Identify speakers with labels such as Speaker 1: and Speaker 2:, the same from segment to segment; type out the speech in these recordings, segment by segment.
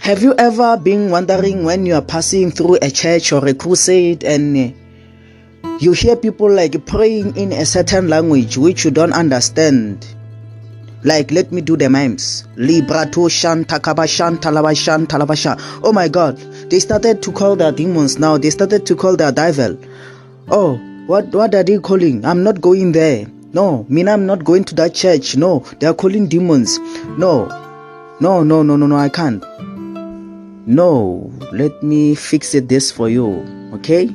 Speaker 1: Have you ever been wondering when you are passing through a church or a crusade and you hear people like praying in a certain language which you don't understand? Like, let me do the mimes. Librato shanta kabashanta labashanta labasha. Oh my God, they started to call their demons now. They started to call their devil. Oh, what are they calling? I'm not going there. No, I'm not going to that church. No, they are calling demons. No, I can't. No, let me fix this for you, okay?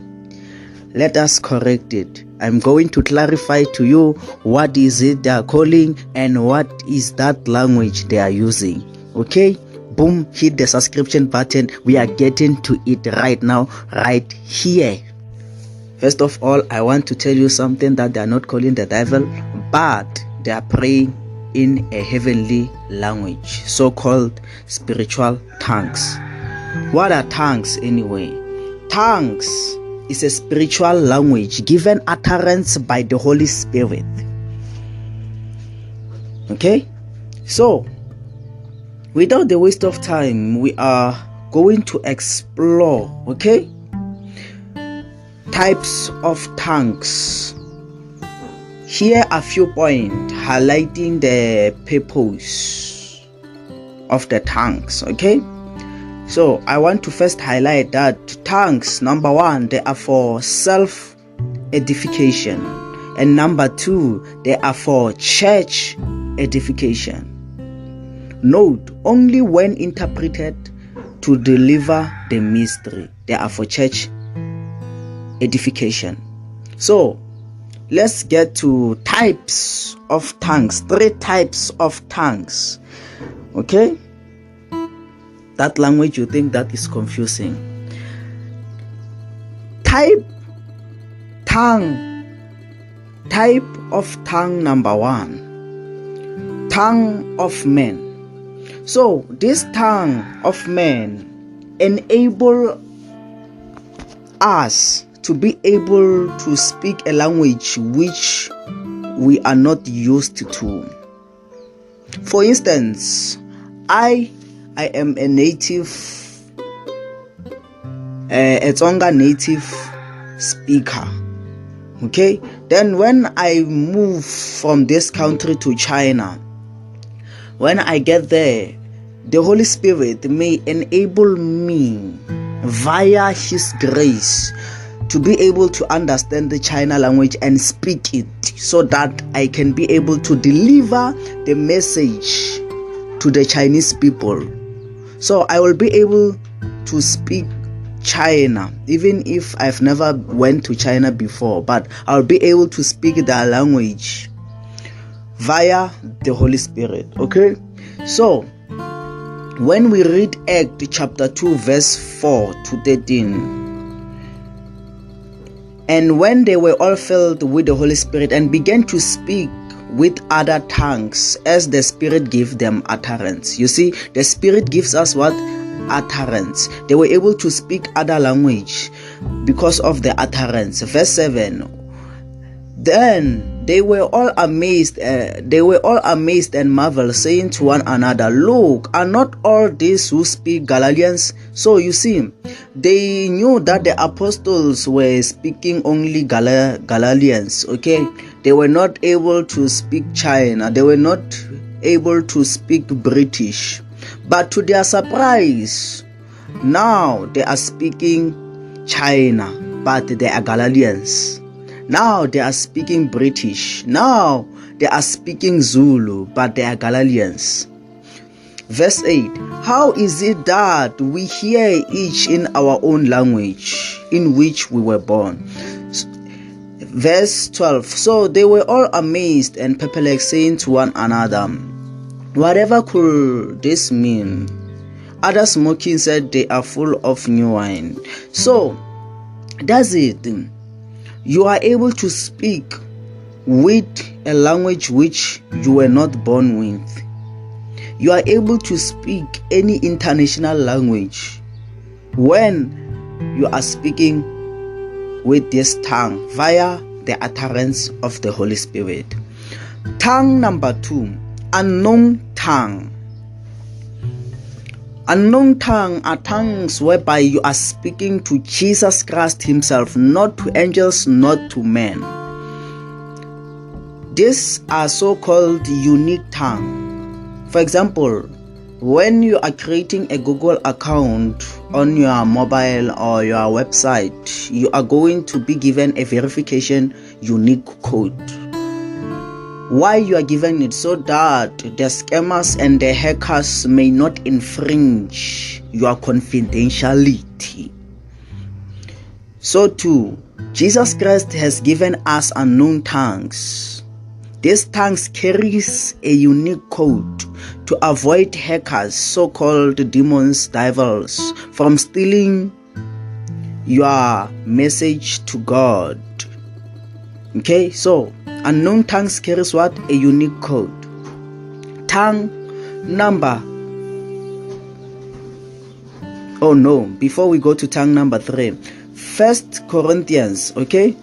Speaker 1: Let us correct it. I'm going to clarify to you what is it they are calling and what is that language they are using, okay? Boom, hit the subscription button. We are getting to it right now, right here. First of all, I want to tell you something that they are not calling the devil, but they are praying in a heavenly language, so-called spiritual tongues. What are tongues anyway? Tongues is a spiritual language given utterance by the Holy Spirit. Okay? So, without the waste of time, we are going to explore, okay? Types of tongues. Here are a few points highlighting the purpose of the tongues, okay? So I want to first highlight that tongues, number one, they are for self-edification. And number two, they are for church edification. Note, only when interpreted to deliver the mystery, they are for church edification. So let's get to types of tongues. 3 types of tongues. Okay? That language you think that is confusing. Type of tongue number 1. Tongue of men. So this tongue of men enable us to be able to speak a language which we are not used to. For instance, I am a native, a Tsonga native speaker. Okay, then when I move from this country to China, when I get there, the Holy Spirit may enable me via His grace to be able to understand the China language and speak it so that I can be able to deliver the message to the Chinese people. So I will be able to speak China, even if I've never went to China before, but I'll be able to speak their language via the Holy Spirit. Okay? So when we read Acts chapter 2 verse 4 to 13, and when they were all filled with the Holy Spirit and began to speak with other tongues as the Spirit gave them utterance. You see, the Spirit gives us what? Utterance. They were able to speak other language because of the utterance. Verse 7. Then they were all amazed and marveled, saying to one another, "Look, are not all these who speak Galileans?" So you see, they knew that the apostles were speaking only Galileans, okay? They were not able to speak China. They were not able to speak British. But to their surprise, now they are speaking China, but they are Galileans. Now they are speaking British. Now they are speaking Zulu, but they are Galileans. Verse 8. How is it that we hear each in our own language in which we were born? Verse 12. So they were all amazed and perplexed, saying to one another, "Whatever could this mean?" Others mocking said, "They are full of new wine." So that's it. You are able to speak with a language which you were not born with. You are able to speak any international language when you are speaking with this tongue via the utterance of the Holy Spirit. Tongue number 2, unknown tongue. Unknown tongue are tongues whereby you are speaking to Jesus Christ himself, not to angels, not to men. These are so-called unique tongue. For example, when you are creating a Google account on your mobile or your website, you are going to be given a verification unique code. Why you are given it? So that the scammers and the hackers may not infringe your confidentiality. So too, Jesus Christ has given us unknown tongues. These tongues carries a unique code to avoid hackers, so-called demons, devils, from stealing your message to God. Okay, so unknown tongues carries what? A unique code. Tongue number. Oh no, before we go to tongue number 3, 1 Corinthians, okay?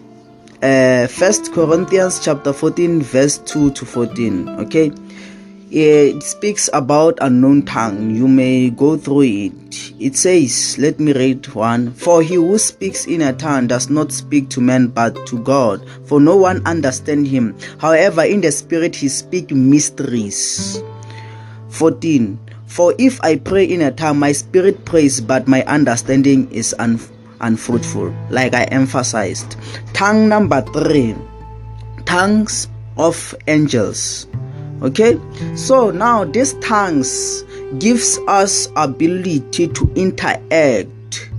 Speaker 1: 1 Corinthians chapter 14 verse 2 to 14, okay? It speaks about unknown tongue. You may go through it. It says, let me read one. For he who speaks in a tongue does not speak to men but to God, for no one understands him. However, in the spirit he speaks mysteries. 14. For if I pray in a tongue, my spirit prays, but my understanding is unfruitful, like I emphasized. Tongue number 3, tongues of angels. Okay, so now these tongues gives us ability to interact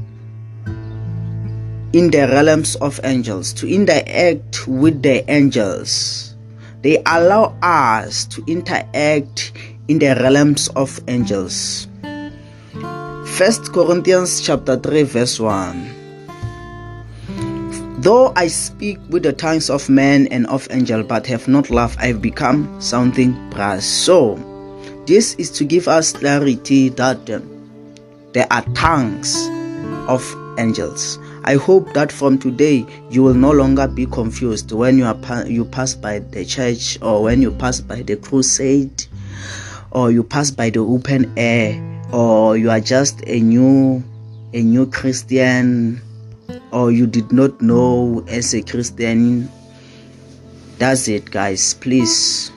Speaker 1: in the realms of angels, to interact with the angels. They allow us to interact in the realms of angels. 1 Corinthians chapter 3 verse 1. Though I speak with the tongues of men and of angels, but have not love, I have become sounding brass. So, this is to give us clarity that there are tongues of angels. I hope that from today you will no longer be confused when you pass by the church, or when you pass by the crusade, or you pass by the open air, or you are just a new Christian, or you did not know as a Christian. That's it, guys. Please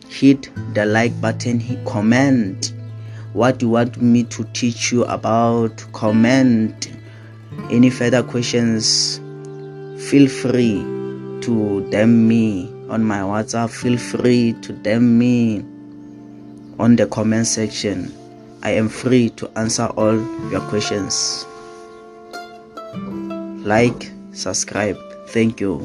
Speaker 1: hit the like button, comment what you want me to teach you about, comment any further questions. Feel free to DM me on my WhatsApp. Feel free to DM me on the comment section. I am free to answer all your questions. Like, subscribe. Thank you.